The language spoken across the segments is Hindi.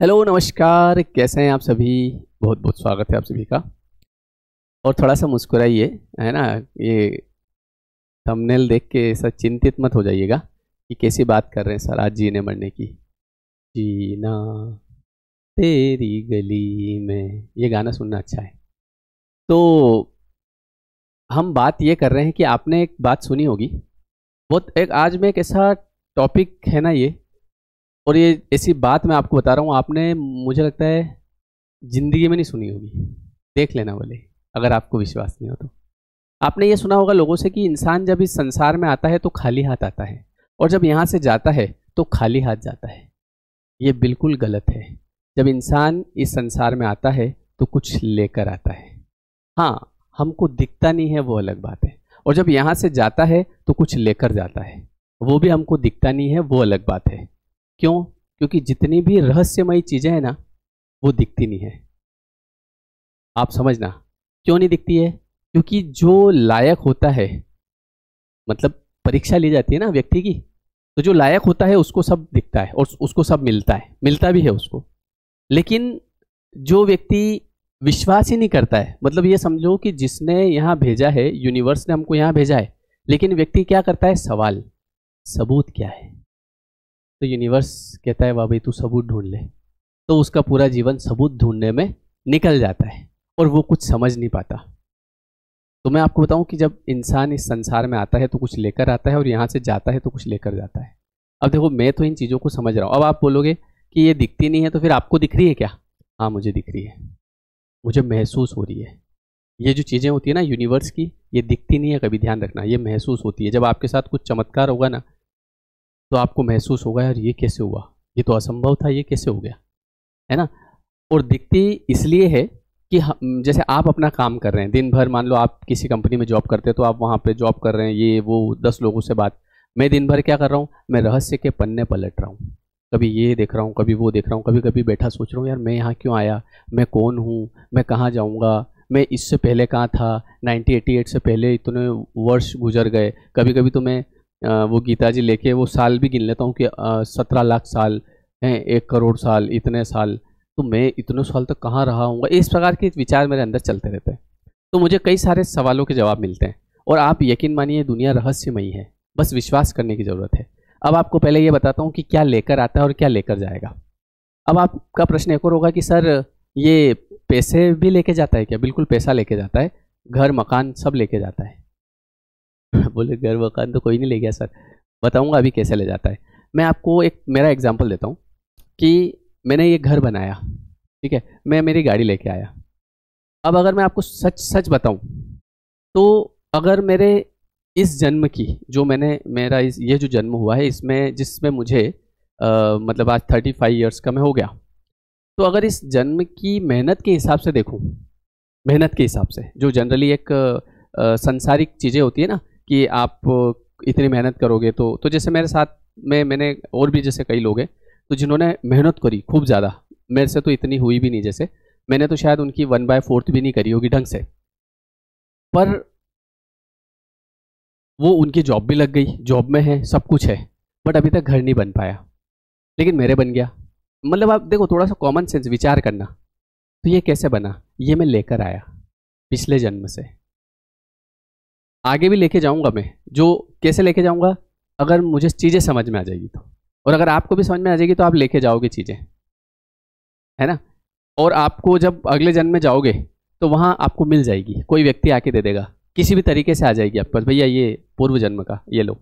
हेलो नमस्कार, कैसे हैं आप सभी। बहुत बहुत स्वागत है आप सभी का। और थोड़ा सा मुस्कुराइए, है ना। ये थंबनेल देख के ऐसा चिंतित मत हो जाइएगा कि कैसी बात कर रहे हैं सर आज जीने मरने की। जीना तेरी गली में, ये गाना सुनना अच्छा है। तो हम बात ये कर रहे हैं कि आपने एक बात सुनी होगी, बहुत एक आज में एक ऐसा टॉपिक है ना ये। और ये ऐसी बात मैं आपको बता रहा हूँ, आपने मुझे लगता है जिंदगी में नहीं सुनी होगी। देख लेना बोले, अगर आपको विश्वास नहीं हो तो। आपने ये सुना होगा लोगों से कि इंसान जब इस संसार में आता है तो खाली हाथ आता है, और जब यहाँ से जाता है तो खाली हाथ जाता है। ये बिल्कुल गलत है। जब इंसान इस संसार में आता है तो कुछ लेकर आता है। हाँ, हमको दिखता नहीं है वो अलग बात है। और जब यहाँ से जाता है तो कुछ लेकर जाता है, वो भी हमको दिखता नहीं है, वो अलग बात है। क्यों? क्योंकि जितनी भी रहस्यमयी चीजें हैं ना, वो दिखती नहीं है। आप समझना क्यों नहीं दिखती है। क्योंकि जो लायक होता है, मतलब परीक्षा ली जाती है ना व्यक्ति की, तो जो लायक होता है उसको सब दिखता है और उसको सब मिलता है, मिलता भी है उसको। लेकिन जो व्यक्ति विश्वास ही नहीं करता है, मतलब ये समझो कि जिसने यहाँ भेजा है, यूनिवर्स ने हमको यहाँ भेजा है, लेकिन व्यक्ति क्या करता है, सवाल सबूत क्या है। तो यूनिवर्स कहता है वाह भाई तू सबूत ढूंढ ले। तो उसका पूरा जीवन सबूत ढूंढने में निकल जाता है और वो कुछ समझ नहीं पाता। तो मैं आपको बताऊं कि जब इंसान इस संसार में आता है तो कुछ लेकर आता है, और यहाँ से जाता है तो कुछ लेकर जाता है। अब देखो, मैं तो इन चीज़ों को समझ रहा हूँ। अब आप बोलोगे कि ये दिखती नहीं है, तो फिर आपको दिख रही है क्या? हाँ, मुझे दिख रही है, मुझे महसूस हो रही है। ये जो चीज़ें होती है ना यूनिवर्स की, ये दिखती नहीं है, कभी ध्यान रखना, ये महसूस होती है। जब आपके साथ कुछ चमत्कार होगा ना, तो आपको महसूस होगा यार ये कैसे हुआ, ये तो असंभव था, ये कैसे हो गया, है ना। और दिखती इसलिए है कि जैसे आप अपना काम कर रहे हैं दिन भर, मान लो आप किसी कंपनी में जॉब करते हैं, तो आप वहाँ पे जॉब कर रहे हैं, ये वो 10 लोगों से बात। मैं दिन भर क्या कर रहा हूँ, मैं रहस्य के पन्ने पलट रहा हूँ। कभी ये देख रहा हूँ, कभी वो देख रहा हूँ, कभी कभी बैठा सोच रहा हूँ यार मैं यहाँ क्यों आया, मैं कौन हूँ, मैं कहाँ जाऊँगा, मैं इससे पहले कहाँ था, 1988 से पहले इतने वर्ष गुजर गए। कभी कभी तो मैं वो गीता जी लेके वो साल भी गिन लेता हूँ कि 17 लाख साल हैं, 1 करोड़ साल, इतने साल, तो मैं इतने साल तक कहाँ रहा हूँगा। इस प्रकार के विचार मेरे अंदर चलते रहते हैं। तो मुझे कई सारे सवालों के जवाब मिलते हैं। और आप यकीन मानिए, दुनिया रहस्यमयी है, बस विश्वास करने की ज़रूरत है। अब आपको पहले ये बताता हूँ कि क्या लेकर आता है और क्या लेकर जाएगा। अब आपका प्रश्न एक और होगा कि सर ये पैसे भी लेके जाता है क्या? बिल्कुल पैसा लेके जाता है, घर मकान सब लेके जाता है। बोले घर मकान तो कोई नहीं ले गया सर। बताऊंगा अभी कैसे ले जाता है। मैं आपको एक मेरा एग्जांपल देता हूँ कि मैंने ये घर बनाया, ठीक है, मैं मेरी गाड़ी लेके आया। अब अगर मैं आपको सच सच बताऊं, तो अगर मेरे इस जन्म की जो मैंने मेरा ये जो जन्म हुआ है इसमें, जिसमें मुझे मतलब आज 35 ईयर्स का मैं हो गया, तो अगर इस जन्म की मेहनत के हिसाब से देखूं, मेहनत के हिसाब से जो जनरली एक संसारिक चीज़ें होती है ना, कि आप इतनी मेहनत करोगे तो जैसे मेरे साथ में मैंने और भी जैसे कई लोग हैं तो जिन्होंने मेहनत करी खूब ज़्यादा, मेरे से तो इतनी हुई भी नहीं, जैसे मैंने तो शायद उनकी 1/4 भी नहीं करी होगी ढंग से, पर वो उनकी जॉब भी लग गई, जॉब में है, सब कुछ है, बट अभी तक घर नहीं बन पाया। लेकिन मेरे बन गया। मतलब आप देखो, थोड़ा सा कॉमन सेंस विचार करना। तो ये कैसे बना? ये मैं लेकर आया पिछले जन्म से। आगे भी लेके जाऊंगा मैं। जो कैसे लेके जाऊंगा, अगर मुझे चीज़ें समझ में आ जाएगी तो, और अगर आपको भी समझ में आ जाएगी तो आप लेके जाओगे चीज़ें, है ना। और आपको जब अगले जन्म में जाओगे तो वहाँ आपको मिल जाएगी, कोई व्यक्ति आके दे देगा, किसी भी तरीके से आ जाएगी आपके पास, भैया ये पूर्व जन्म का, ये लो।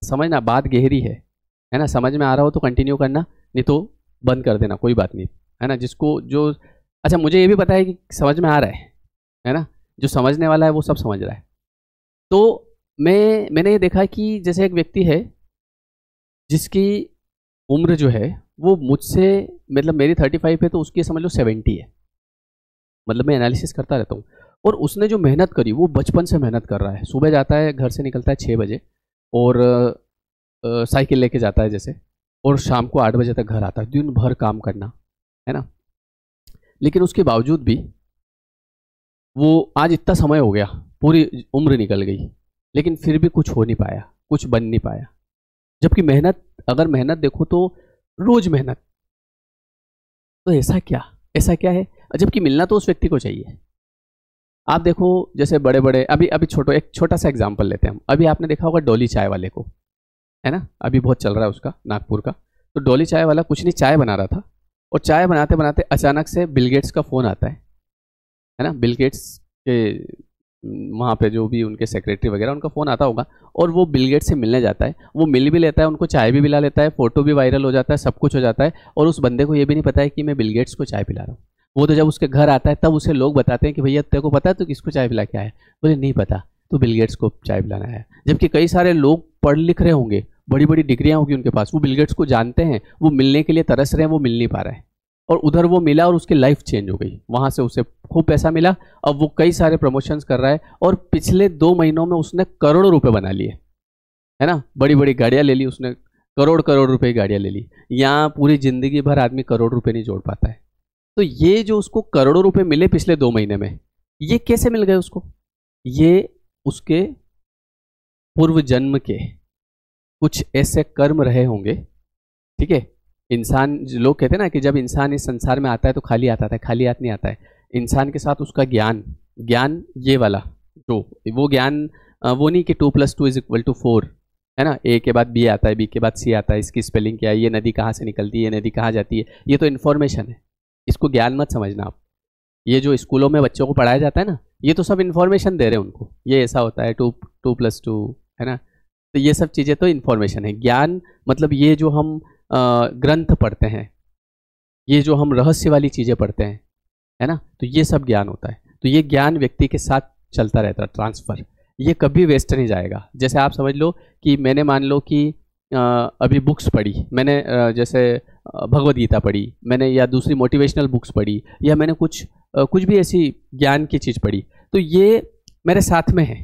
समझना, बात गहरी है ना। समझ में आ रहा हो तो कंटिन्यू करना, नहीं तो बंद कर देना, कोई बात नहीं, है ना। जिसको जो, अच्छा मुझे ये भी पता है कि समझ में आ रहा है ना। जो समझने वाला है वो सब समझ रहा है। तो मैंने ये देखा कि जैसे एक व्यक्ति है जिसकी उम्र जो है वो मुझसे, मतलब मेरी 35 है तो उसकी समझ लो 70 है। मतलब मैं एनालिसिस करता रहता हूँ। और उसने जो मेहनत करी वो बचपन से मेहनत कर रहा है। सुबह जाता है, घर से निकलता है 6 बजे, और साइकिल लेके जाता है जैसे, और शाम को 8 बजे तक घर आता है। दिन भर काम करना, है ना। लेकिन उसके बावजूद भी वो आज इतना समय हो गया, पूरी उम्र निकल गई, लेकिन फिर भी कुछ हो नहीं पाया, कुछ बन नहीं पाया। जबकि मेहनत, अगर मेहनत देखो तो रोज मेहनत। तो ऐसा क्या है, जबकि मिलना तो उस व्यक्ति को चाहिए। आप देखो जैसे बड़े बड़े, अभी अभी एक छोटा सा एग्जांपल लेते हैं हम। अभी आपने देखा होगा डोली चाय वाले को, है ना, अभी बहुत चल रहा है उसका, नागपुर का। तो डोली चाय वाला कुछ नहीं, चाय बना रहा था, और चाय बनाते बनाते अचानक से बिल गेट्स का फ़ोन आता है ना, बिल गेट्स के वहाँ पे जो भी उनके सेक्रेटरी वगैरह, उनका फ़ोन आता होगा, और वो बिल गेट्स से मिलने जाता है। वो मिल भी लेता है, उनको चाय भी पिला लेता है, फ़ोटो भी वायरल हो जाता है, सब कुछ हो जाता है, और उस बंदे को ये भी नहीं पता है कि मैं बिल गेट्स को चाय पिला रहा हूँ। वो तो जब उसके घर आता है तब उसे लोग बताते हैं कि भैया तेरे को पता है तो किसको चाय पिला के आया है? बोले नहीं पता, तो बिल गेट्स को चाय पिलाना है। जबकि कई सारे लोग पढ़ लिख रहे होंगे, बड़ी बड़ी डिग्रियां होगी उनके पास, वो बिल गेट्स को जानते हैं, वो मिलने के लिए तरस रहे हैं, वो मिल नहीं पा रहा है। और उधर वो मिला और उसकी लाइफ चेंज हो गई, वहाँ से उसे खूब पैसा मिला, अब वो कई सारे प्रमोशंस कर रहा है, और पिछले 2 महीनों में उसने करोड़ों रुपए बना लिए, है ना, बड़ी बड़ी गाड़ियाँ ले ली उसने, करोड़ करोड़ रुपए की गाड़ियाँ ले ली। यहाँ पूरी जिंदगी भर आदमी करोड़ रुपए नहीं जोड़ पाता है। तो ये जो उसको करोड़ों रुपए मिले पिछले 2 महीने में, ये कैसे मिल गए उसको? ये उसके पूर्व जन्म के कुछ ऐसे कर्म रहे होंगे, ठीक है। इंसान, लोग कहते हैं ना कि जब इंसान इस संसार में आता है तो खाली आता है, खाली हाथ नहीं आता है। इंसान के साथ उसका ज्ञान ये वाला, जो वो ज्ञान, वो नहीं कि 2+2=4, है ना, ए के बाद बी आता है, बी के बाद सी आता है, इसकी स्पेलिंग क्या है, ये नदी कहाँ से निकलती है, ये नदी कहाँ जाती है, ये तो इन्फॉर्मेशन है। इसको ज्ञान मत समझना आप। ये जो स्कूलों में बच्चों को पढ़ाया जाता है ना, ये तो सब इन्फॉर्मेशन दे रहे हैं उनको, ये ऐसा होता है, 2+2, है ना। तो ये सब चीज़ें तो इन्फॉर्मेशन है। ज्ञान मतलब ये जो हम ग्रंथ पढ़ते हैं, ये जो हम रहस्य वाली चीज़ें पढ़ते हैं, है ना, तो ये सब ज्ञान होता है। तो ये ज्ञान व्यक्ति के साथ चलता रहता है, ट्रांसफ़र, ये कभी वेस्ट नहीं जाएगा। जैसे आप समझ लो कि मैंने, मान लो कि अभी बुक्स पढ़ी मैंने, जैसे भगवद गीता पढ़ी मैंने, या दूसरी मोटिवेशनल बुक्स पढ़ी, या मैंने कुछ भी ऐसी ज्ञान की चीज़ पढ़ी, तो ये मेरे साथ में है,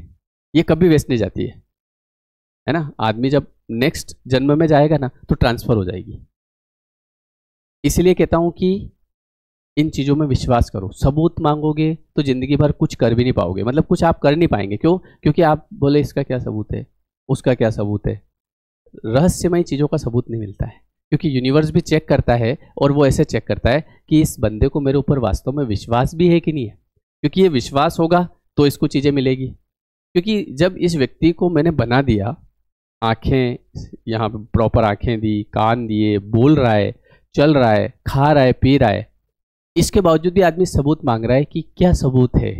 ये कभी वेस्ट नहीं जाती है ना। आदमी जब नेक्स्ट जन्म में जाएगा ना तो ट्रांसफ़र हो जाएगी। इसलिए कहता हूँ कि इन चीज़ों में विश्वास करो। सबूत मांगोगे तो ज़िंदगी भर कुछ कर भी नहीं पाओगे, मतलब कुछ आप कर नहीं पाएंगे। क्यों? क्योंकि आप बोले इसका क्या सबूत है, उसका क्या सबूत है। रहस्यमय चीज़ों का सबूत नहीं मिलता है, क्योंकि यूनिवर्स भी चेक करता है, और वो ऐसे चेक करता है कि इस बंदे को मेरे ऊपर वास्तव में विश्वास भी है कि नहीं है। क्योंकि ये विश्वास होगा तो इसको चीज़ें मिलेगी। क्योंकि जब इस व्यक्ति को मैंने बना दिया, आँखें यहाँ पे प्रॉपर आँखें दी, कान दिए, बोल रहा है, चल रहा है, खा रहा है, पी रहा है, इसके बावजूद भी आदमी सबूत मांग रहा है कि क्या सबूत है।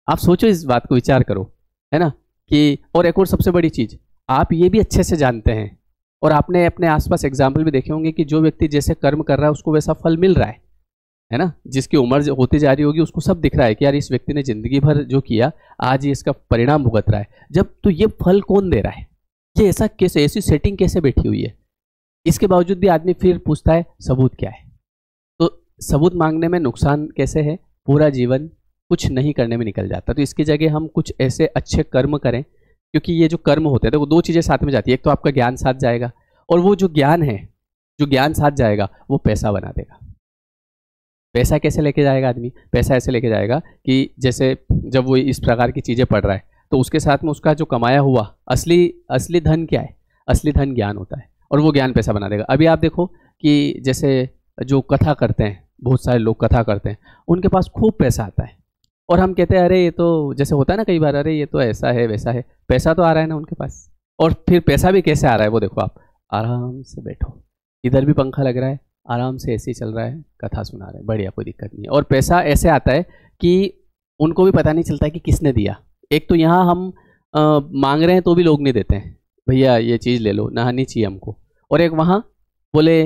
आप सोचो, इस बात को विचार करो, है ना। कि और एक और सबसे बड़ी चीज़, आप ये भी अच्छे से जानते हैं, और आपने अपने आसपास एग्जाम्पल भी देखे होंगे कि जो व्यक्ति जैसे कर्म कर रहा है उसको वैसा फल मिल रहा है ना। जिसकी उम्र होती जा रही होगी उसको सब दिख रहा है कि यार इस व्यक्ति ने जिंदगी भर जो किया, आज ये इसका परिणाम भुगत रहा है। जब तो ये फल कौन दे रहा है, ये ऐसा कैसे, ऐसी सेटिंग कैसे बैठी हुई है। इसके बावजूद भी आदमी फिर पूछता है सबूत क्या है। तो सबूत मांगने में नुकसान कैसे है, पूरा जीवन कुछ नहीं करने में निकल जाता। तो इसकी जगह हम कुछ ऐसे अच्छे कर्म करें, क्योंकि ये जो कर्म होते हैं, तो वो 2 चीज़ें साथ में जाती है। एक तो आपका ज्ञान साथ जाएगा, और वो जो ज्ञान है, जो ज्ञान साथ जाएगा वो पैसा बना देगा। पैसा कैसे लेके जाएगा आदमी? पैसा ऐसे लेके जाएगा कि जैसे जब वो इस प्रकार की चीज़ें पढ़ रहा है, तो उसके साथ में उसका जो कमाया हुआ असली धन क्या है? असली धन ज्ञान होता है, और वो ज्ञान पैसा बना देगा। अभी आप देखो कि जैसे जो कथा करते हैं, बहुत सारे लोग कथा करते हैं, उनके पास खूब पैसा आता है, और हम कहते हैं अरे ये तो, जैसे होता है ना कई बार, अरे ये तो ऐसा है वैसा है। पैसा तो आ रहा है ना उनके पास। और फिर पैसा भी कैसे आ रहा है वो देखो, आप आराम से बैठो, इधर भी पंखा लग रहा है, आराम से ऐसे ही चल रहा है, कथा सुना रहे हैं, बढ़िया, कोई दिक्कत नहीं है। और पैसा ऐसे आता है कि उनको भी पता नहीं चलता कि किसने दिया। एक तो यहाँ हम मांग रहे हैं तो भी लोग नहीं देते हैं, भैया ये चीज़ ले लो, नहानी चाहिए हमको। और एक वहाँ बोले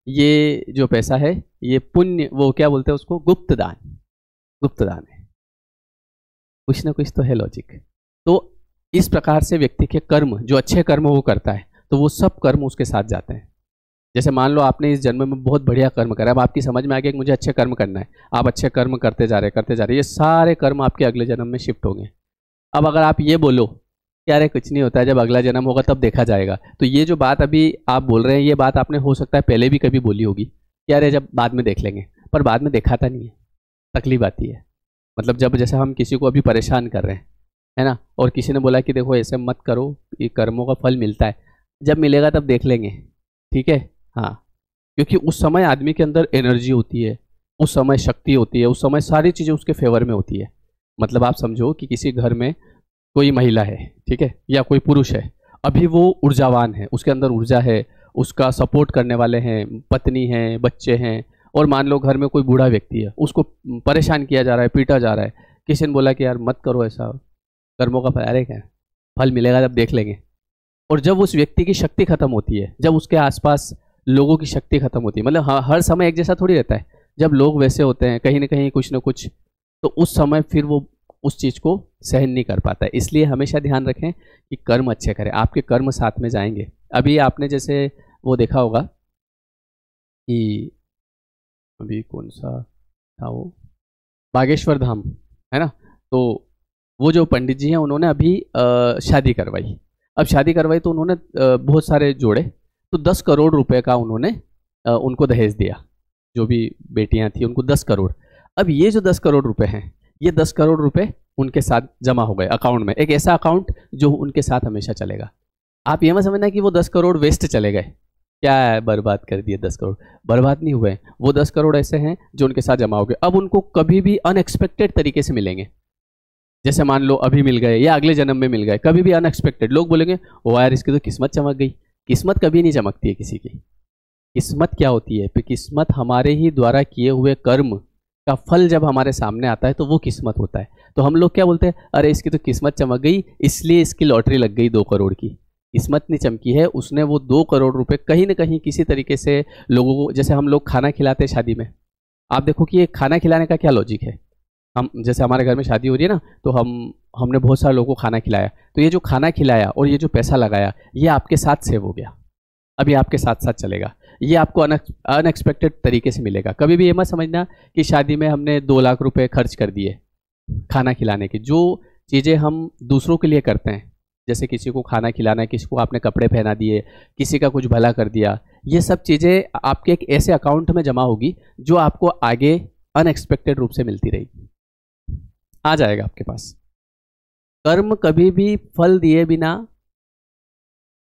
ये जो पैसा है ये पुण्य, वो क्या बोलते हैं उसको, गुप्त दान है। कुछ ना कुछ तो है लॉजिक। तो इस प्रकार से व्यक्ति के कर्म, जो अच्छे कर्म वो करता है, तो वो सब कर्म उसके साथ जाते हैं। जैसे मान लो आपने इस जन्म में बहुत बढ़िया कर्म करा, अब आपकी समझ में आ गया कि मुझे अच्छे कर्म करना है, आप अच्छे कर्म करते जा रहे, ये सारे कर्म आपके अगले जन्म में शिफ्ट होंगे। अब अगर आप ये बोलो कि अरे कुछ नहीं होता है, जब अगला जन्म होगा तब देखा जाएगा, तो ये जो बात अभी आप बोल रहे हैं, ये बात आपने हो सकता है पहले भी कभी बोली होगी कि अरे जब बाद में देख लेंगे, पर बाद में देखाता नहीं है। तकलीफ आती है। मतलब जब जैसे हम किसी को अभी परेशान कर रहे हैं, है ना, और किसी ने बोला कि देखो ऐसे मत करो, ये कर्मों का फल मिलता है, जब मिलेगा तब देख लेंगे, ठीक है। हाँ, क्योंकि उस समय आदमी के अंदर एनर्जी होती है, उस समय शक्ति होती है, उस समय सारी चीज़ें उसके फेवर में होती है। मतलब आप समझो कि किसी घर में कोई महिला है, ठीक है, या कोई पुरुष है, अभी वो ऊर्जावान है, उसके अंदर ऊर्जा है, उसका सपोर्ट करने वाले हैं, पत्नी है, बच्चे हैं, और मान लो घर में कोई बूढ़ा व्यक्ति है, उसको परेशान किया जा रहा है, पीटा जा रहा है, किसी ने बोला कि यार मत करो ऐसा, कर्मों का फल, अरे क्या फल मिलेगा जब देख लेंगे। और जब उस व्यक्ति की शक्ति खत्म होती है, जब उसके आसपास लोगों की शक्ति खत्म होती है, मतलब हर समय एक जैसा थोड़ी रहता है, जब लोग वैसे होते हैं कहीं ना कहीं कुछ ना कुछ, तो उस समय फिर वो उस चीज़ को सहन नहीं कर पाता है। इसलिए हमेशा ध्यान रखें कि कर्म अच्छे करें, आपके कर्म साथ में जाएंगे। अभी आपने जैसे वो देखा होगा कि अभी कौन सा था वो, बागेश्वर धाम है ना, तो वो जो पंडित जी हैं उन्होंने अभी शादी करवाई। अब शादी करवाई तो उन्होंने बहुत सारे जोड़े, तो 10 करोड़ रुपए का उन्होंने उनको दहेज दिया, जो भी बेटियां थी उनको 10 करोड़। अब ये जो 10 करोड़ रुपए हैं, ये 10 करोड़ रुपए उनके साथ जमा हो गए अकाउंट में, एक ऐसा अकाउंट जो उनके साथ हमेशा चलेगा। आप ये मत समझना कि वो 10 करोड़ वेस्ट चले गए, क्या है बर्बाद कर दिए 10 करोड़, बर्बाद नहीं हुए। वो 10 करोड़ ऐसे हैं जो उनके साथ जमा हो गए, अब उनको कभी भी अनएक्सपेक्टेड तरीके से मिलेंगे। जैसे मान लो अभी मिल गए या अगले जन्म में मिल गए, कभी भी अनएक्सपेक्टेड। लोग बोलेंगे ओ यार इसकी तो किस्मत चमक गई। किस्मत कभी नहीं चमकती है किसी की। किस्मत क्या होती है? किस्मत हमारे ही द्वारा किए हुए कर्म का फल जब हमारे सामने आता है तो वो किस्मत होता है। तो हम लोग क्या बोलते हैं, अरे इसकी तो किस्मत चमक गई इसलिए इसकी लॉटरी लग गई 2 करोड़ की। किस्मत नहीं चमकी है, उसने वो 2 करोड़ रुपए कहीं ना कहीं किसी तरीके से लोगों को, जैसे हम लोग खाना खिलाते हैं शादी में, आप देखो कि ये खाना खिलाने का क्या लॉजिक है। हम जैसे हमारे घर में शादी हो रही है ना, तो हमने बहुत सारे लोगों को खाना खिलाया, तो ये जो खाना खिलाया और ये जो पैसा लगाया ये आपके साथ सेव हो गया, अभी आपके साथ साथ चलेगा, ये आपको अनएक्सपेक्टेड तरीके से मिलेगा। कभी भी ये मत समझना कि शादी में हमने 2 लाख रुपए खर्च कर दिए खाना खिलाने की। जो चीज़ें हम दूसरों के लिए करते हैं, जैसे किसी को खाना खिलाना है, किसी को आपने कपड़े पहना दिए, किसी का कुछ भला कर दिया, ये सब चीज़ें आपके एक ऐसे अकाउंट में जमा होगी जो आपको आगे अनएक्सपेक्टेड रूप से मिलती रहेगी, आ जाएगा आपके पास। कर्म कभी भी फल दिए बिना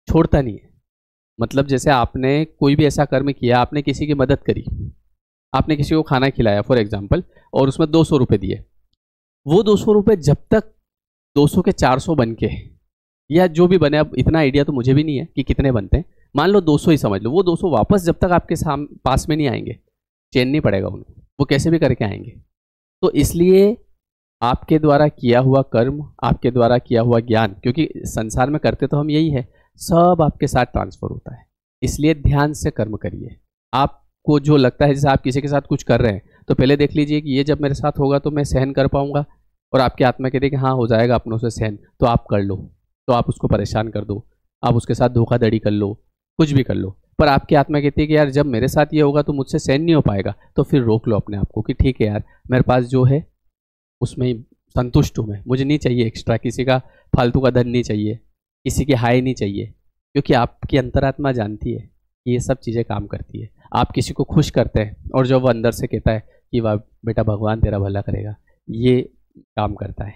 छोड़ता नहीं है। मतलब जैसे आपने कोई भी ऐसा कर्म किया, आपने किसी की मदद करी, आपने किसी को खाना खिलाया फॉर एग्जाम्पल, और उसमें 200 रुपये दिए, वो 200 रुपये जब तक 200 के 400 बन के, या जो भी बने, अब इतना आइडिया तो मुझे भी नहीं है कि कितने बनते हैं, मान लो 200 ही समझ लो, वो 200 वापस जब तक आपके पास में नहीं आएंगे, चैन नहीं पड़ेगा उनको, वो कैसे भी करके आएंगे। तो इसलिए आपके द्वारा किया हुआ कर्म, आपके द्वारा किया हुआ ज्ञान, क्योंकि संसार में करते तो हम यही है, सब आपके साथ ट्रांसफर होता है। इसलिए ध्यान से कर्म करिए। आपको जो लगता है, जैसे आप किसी के साथ कुछ कर रहे हैं, तो पहले देख लीजिए कि ये जब मेरे साथ होगा तो मैं सहन कर पाऊंगा, और आपकी आत्मा कहती है कि हाँ हो जाएगा अपनों से सहन, तो आप कर लो, तो आप उसको परेशान कर दो, आप उसके साथ धोखाधड़ी कर लो, कुछ भी कर लो। पर आपकी आत्मा कहती है कि यार जब मेरे साथ ये होगा तो मुझसे सहन नहीं हो पाएगा, तो फिर रोक लो अपने आप को कि ठीक है यार, मेरे पास जो है उसमें ही संतुष्ट हूँ मैं, मुझे नहीं चाहिए एक्स्ट्रा, किसी का फालतू का धन नहीं चाहिए, किसी की हाय नहीं चाहिए। क्योंकि आपकी अंतरात्मा जानती है कि ये सब चीज़ें काम करती है। आप किसी को खुश करते हैं और जो वो अंदर से कहता है कि वाह बेटा भगवान तेरा भला करेगा, ये काम करता है।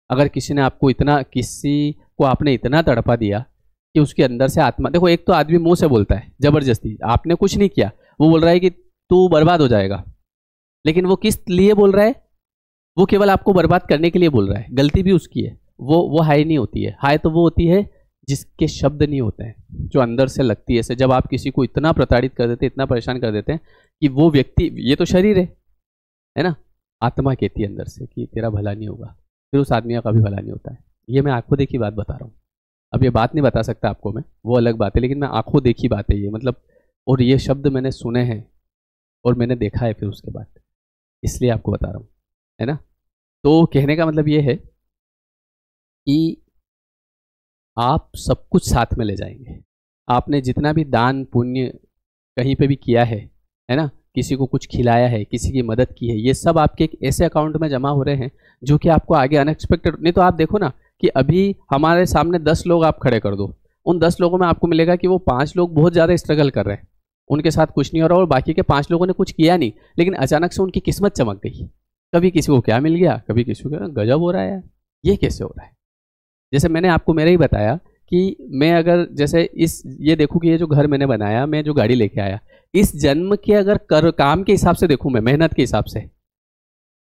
अगर किसी को आपने इतना तड़पा दिया कि उसके अंदर से आत्मा, देखो एक तो आदमी मुंह से बोलता है ज़बरदस्ती, आपने कुछ नहीं किया, वो बोल रहा है कि तू बर्बाद हो जाएगा, लेकिन वो किस लिए बोल रहा है? वो केवल आपको बर्बाद करने के लिए बोल रहा है, गलती भी उसकी है। वो हाय नहीं होती है। हाय तो वो होती है जिसके शब्द नहीं होते हैं, जो अंदर से लगती है। जब आप किसी को इतना प्रताड़ित कर देते हैं, इतना परेशान कर देते हैं कि वो व्यक्ति, ये तो शरीर है ना, आत्मा कहती है अंदर से कि तेरा भला नहीं होगा, फिर उस आदमी का कभी भला नहीं होता है। ये मैं आंखों देखी बात बता रहा हूँ। अब ये बात नहीं बता सकता आपको मैं, वो अलग बात है, लेकिन मैं आंखों देखी बात है ये, मतलब, और ये शब्द मैंने सुने हैं और मैंने देखा है फिर उसके बाद, इसलिए आपको बता रहा हूँ, है ना। तो कहने का मतलब ये है कि आप सब कुछ साथ में ले जाएंगे। आपने जितना भी दान पुण्य कहीं पे भी किया है ना, किसी को कुछ खिलाया है, किसी की मदद की है, ये सब आपके एक ऐसे अकाउंट में जमा हो रहे हैं जो कि आपको आगे अनएक्सपेक्टेड, नहीं तो आप देखो ना कि अभी हमारे सामने 10 लोग आप खड़े कर दो, उन 10 लोगों में आपको मिलेगा कि वो 5 लोग बहुत ज़्यादा स्ट्रगल कर रहे हैं, उनके साथ कुछ नहीं हो रहा, और बाकी के 5 लोगों ने कुछ किया नहीं, लेकिन अचानक से उनकी किस्मत चमक गई। कभी किसी को क्या मिल गया, कभी किसी को गजब हो रहा है, ये कैसे हो रहा है? जैसे मैंने आपको मेरा ही बताया कि मैं अगर जैसे ये देखूं कि ये जो घर मैंने बनाया, मैं जो गाड़ी लेके आया, इस जन्म के अगर काम के हिसाब से देखूं, मैं मेहनत के हिसाब से,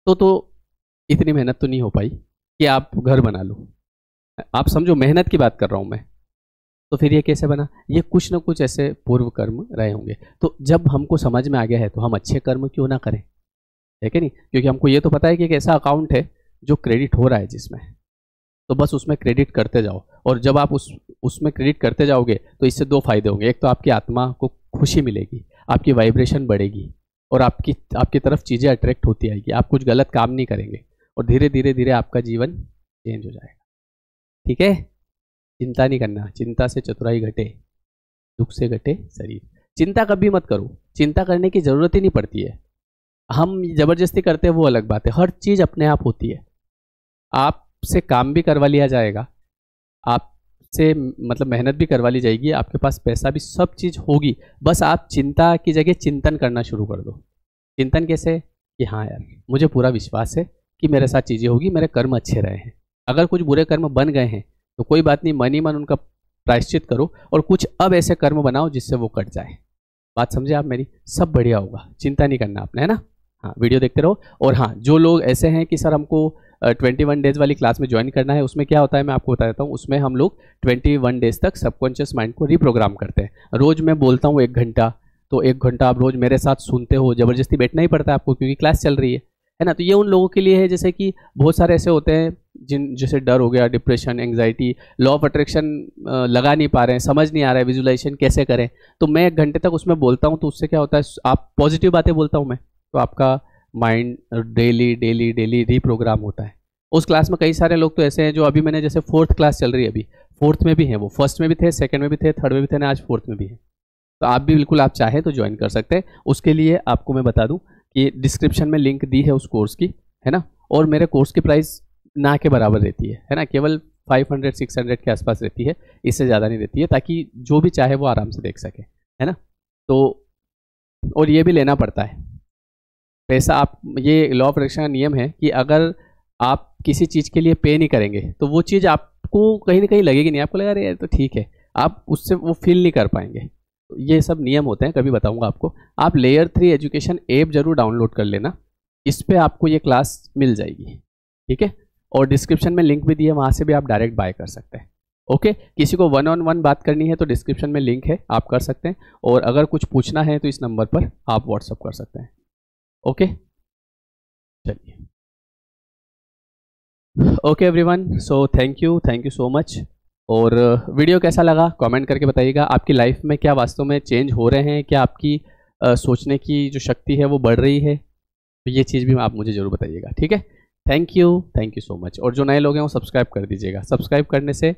तो इतनी मेहनत तो नहीं हो पाई कि आप घर बना लो। आप समझो, मेहनत की बात कर रहा हूं मैं। तो फिर ये कैसे बना? ये कुछ ना कुछ ऐसे पूर्व कर्म रहे होंगे। तो जब हमको समझ में आ गया है तो हम अच्छे कर्म क्यों ना करें, है कि नहीं? क्योंकि हमको ये तो पता है कि एक ऐसा अकाउंट है जो क्रेडिट हो रहा है जिसमें, तो बस उसमें क्रेडिट करते जाओ। और जब आप उसमें क्रेडिट करते जाओगे तो इससे दो फायदे होंगे। एक तो आपकी आत्मा को खुशी मिलेगी, आपकी वाइब्रेशन बढ़ेगी और आपकी तरफ चीज़ें अट्रैक्ट होती आएगी, आप कुछ गलत काम नहीं करेंगे और धीरे धीरे धीरे आपका जीवन चेंज हो जाएगा। ठीक है? चिंता नहीं करना, चिंता से चतुराई घटे, दुख से घटे शरीर। चिंता कभी मत करो, चिंता करने की जरूरत ही नहीं पड़ती है। हम जबरदस्ती करते हैं वो अलग बात है, हर चीज अपने आप होती है। आपसे काम भी करवा लिया जाएगा, आपसे मतलब मेहनत भी करवा ली जाएगी, आपके पास पैसा भी, सब चीज होगी। बस आप चिंता की जगह चिंतन करना शुरू कर दो। चिंतन कैसे? कि हाँ यार, मुझे पूरा विश्वास है कि मेरे साथ चीजें होगी, मेरे कर्म अच्छे रहे हैं। अगर कुछ बुरे कर्म बन गए हैं तो कोई बात नहीं, मन ही मन उनका प्रायश्चित करो और कुछ अब ऐसे कर्म बनाओ जिससे वो कट जाए। बात समझे आप मेरी? सब बढ़िया होगा, चिंता नहीं करना आपने, है ना? हाँ, वीडियो देखते रहो। और हाँ, जो लोग ऐसे हैं कि सर हमको 21 डेज वाली क्लास में ज्वाइन करना है, उसमें क्या होता है मैं आपको बता देता हूँ। उसमें हम लोग 21 डेज तक सबकॉन्शियस माइंड को रिप्रोग्राम करते हैं। रोज मैं बोलता हूँ 1 घंटा, तो 1 घंटा आप रोज मेरे साथ सुनते हो। जबरदस्ती बैठना ही पड़ता है आपको क्योंकि क्लास चल रही है ना? तो ये उन लोगों के लिए है जैसे कि बहुत सारे ऐसे होते हैं जैसे डर हो गया, depression, anxiety, law of attraction लगा नहीं पा रहे हैं, समझ नहीं आ रहा है विजुअलाइजेशन कैसे करें। तो मैं 1 घंटे तक उसमें बोलता हूँ, तो उससे क्या होता है, आप पॉजिटिव बातें बोलता हूँ मैं, तो आपका mind daily daily daily reprogram होता है। उस क्लास में कई सारे लोग तो ऐसे हैं जो अभी मैंने, जैसे 4th क्लास चल रही है अभी, 4th में भी हैं, वो 1st में भी थे, 2nd में भी थे, 3rd में भी थे, आज 4th में भी है। तो आप भी बिल्कुल आप चाहें तो ज्वाइन कर सकते हैं। उसके लिए आपको मैं बता दूं कि डिस्क्रिप्शन में लिंक दी है उस कोर्स की, है ना? और मेरे कोर्स की प्राइस ना के बराबर रहती है ना? केवल 500-600 के आसपास रहती है, इससे ज़्यादा नहीं रहती है, ताकि जो भी चाहे वो आराम से देख सके, है ना? तो और ये भी लेना पड़ता है पैसा। आप, ये लॉ ऑफ अट्रैक्शन का नियम है कि अगर आप किसी चीज़ के लिए पे नहीं करेंगे तो वो चीज़ आपको कहीं ना कहीं लगेगी नहीं, आपको लगेगा अरे तो ठीक है, आप उससे वो फील नहीं कर पाएंगे। तो ये सब नियम होते हैं, कभी बताऊंगा आपको। आप लेयर 3 एजुकेशन ऐप जरूर डाउनलोड कर लेना, इस पर आपको ये क्लास मिल जाएगी, ठीक है? और डिस्क्रिप्शन में लिंक भी दिया, वहाँ से भी आप डायरेक्ट बाय कर सकते हैं। ओके, किसी को 1-on-1 बात करनी है तो डिस्क्रिप्शन में लिंक है, आप कर सकते हैं। और अगर कुछ पूछना है तो इस नंबर पर आप व्हाट्सअप कर सकते हैं। ओके, चलिए। Okay everyone, so thank you so much. और वीडियो कैसा लगा कमेंट करके बताइएगा। आपकी लाइफ में क्या वास्तव में चेंज हो रहे हैं, क्या आपकी सोचने की जो शक्ति है वो बढ़ रही है? तो ये चीज़ भी आप मुझे ज़रूर बताइएगा, ठीक है? Thank you so much. और जो नए लोग हैं वो सब्सक्राइब कर दीजिएगा, सब्सक्राइब करने से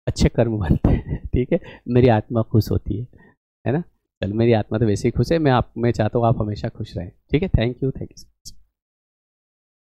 अच्छे कर्म बनते हैं, ठीक है? मेरी आत्मा खुश होती है ना? चल, मेरी आत्मा तो वैसे ही खुश है, मैं चाहता हूँ आप हमेशा खुश रहें, ठीक है? Thank you so much.